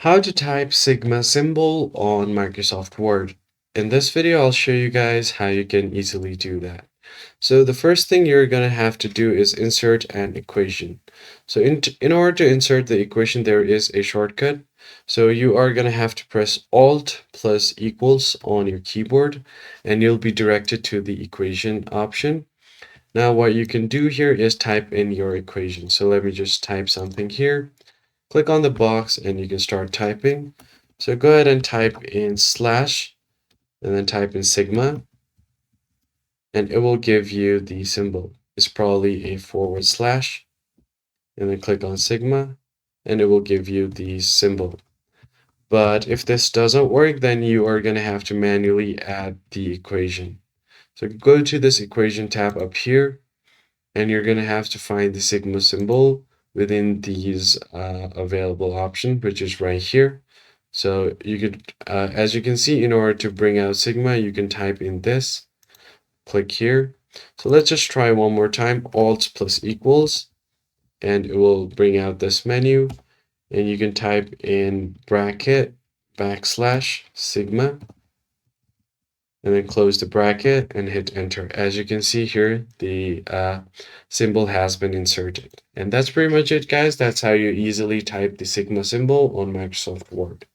How to type Sigma symbol on Microsoft Word. In this video, I'll show you guys how you can easily do that. So the first thing you're going to have to do is insert an equation. So in order to insert the equation, there is a shortcut. So you are going to have to press Alt plus equals on your keyboard, and you'll be directed to the equation option. Now what you can do here is type in your equation. So let me just type something here. Click on the box and you can start typing. So go ahead and type in slash and then type in sigma, and it will give you the symbol. It's probably a forward slash, and then click on sigma and it will give you the symbol. But if this doesn't work, then you are going to have to manually add the equation. So go to this equation tab up here, and you're going to have to find the sigma symbol within these available option, which is right here. So you could, as you can see, in order to bring out sigma, you can type in this, click here. So let's just try one more time, Alt plus equals, and it will bring out this menu, and you can type in bracket backslash sigma, and then close the bracket and hit enter. As you can see here, the symbol has been inserted. And that's pretty much it, guys. That's how you easily type the Sigma symbol on Microsoft Word.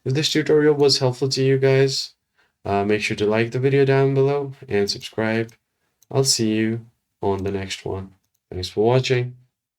If this tutorial was helpful to you guys, make sure to like the video down below and subscribe. I'll see you on the next one. Thanks for watching.